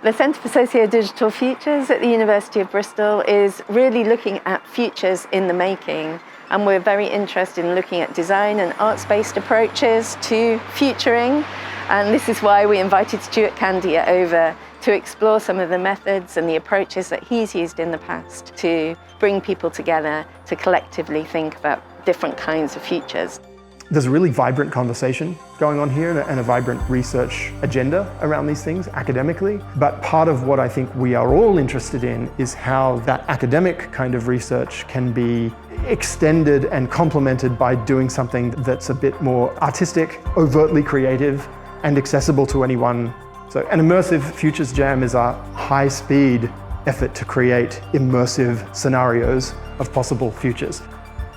The Centre for Sociodigital Futures at the University of Bristol is really looking at futures in the making, and we're very interested in looking at design and arts-based approaches to futuring, and this is why we invited Stuart Candy over to explore some of the methods and the approaches that he's used in the past to bring people together to collectively think about different kinds of futures. There's a really vibrant conversation going on here and a vibrant research agenda around these things academically. But part of what I think we are all interested in is how that academic kind of research can be extended and complemented by doing something that's a bit more artistic, overtly creative, and accessible to anyone. So an immersive futures jam is a high-speed effort to create immersive scenarios of possible futures.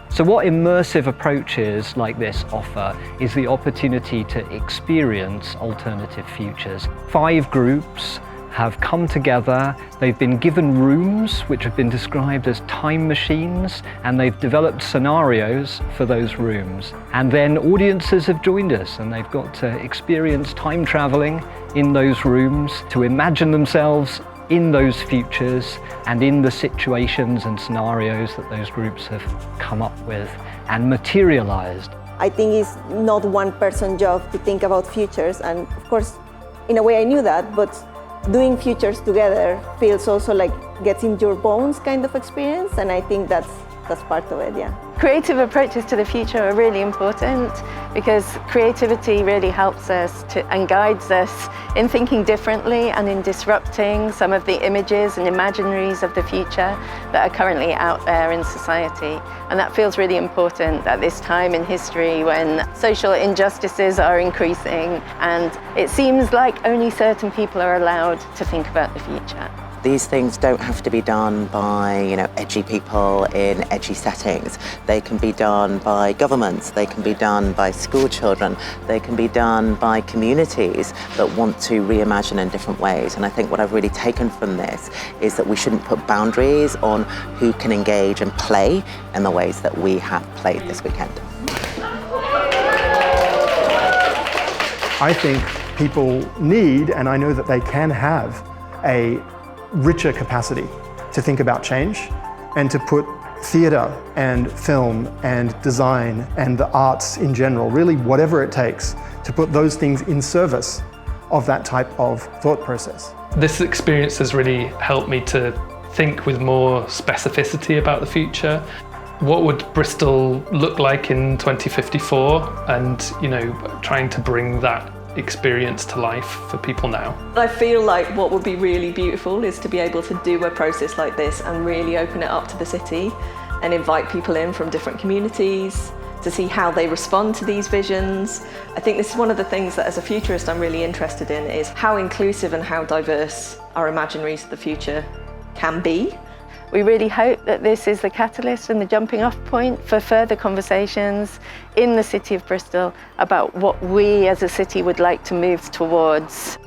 So what immersive approaches like this offer is the opportunity to experience alternative futures. 5 groups have come together, they've been given rooms which have been described as time machines, and they've developed scenarios for those rooms. And then audiences have joined us and they've got to experience time traveling in those rooms, to imagine themselves in those futures and in the situations and scenarios that those groups have come up with and materialized. I think it's not one person's job to think about futures, and of course, in a way I knew that, but doing futures together feels also like gets in your bones kind of experience, and I think that's part of it, yeah. Creative approaches to the future are really important because creativity really helps us and guides us in thinking differently and in disrupting some of the images and imaginaries of the future that are currently out there in society. And that feels really important at this time in history when social injustices are increasing and it seems like only certain people are allowed to think about the future. These things don't have to be done by, edgy people in edgy settings. They can be done by governments, they can be done by school children, they can be done by communities that want to reimagine in different ways. And I think what I've really taken from this is that we shouldn't put boundaries on who can engage and play in the ways that we have played this weekend. I think people need, and I know that they can have, a richer capacity to think about change and to put theatre and film and design and the arts in general, really whatever it takes, to put those things in service of that type of thought process. This experience has really helped me to think with more specificity about the future. What would Bristol look like in 2054? And, trying to bring that experience to life for people now. I feel like what would be really beautiful is to be able to do a process like this and really open it up to the city and invite people in from different communities to see how they respond to these visions. I think this is one of the things that as a futurist I'm really interested in, is how inclusive and how diverse our imaginaries of the future can be. We really hope that this is the catalyst and the jumping off point for further conversations in the city of Bristol about what we as a city would like to move towards.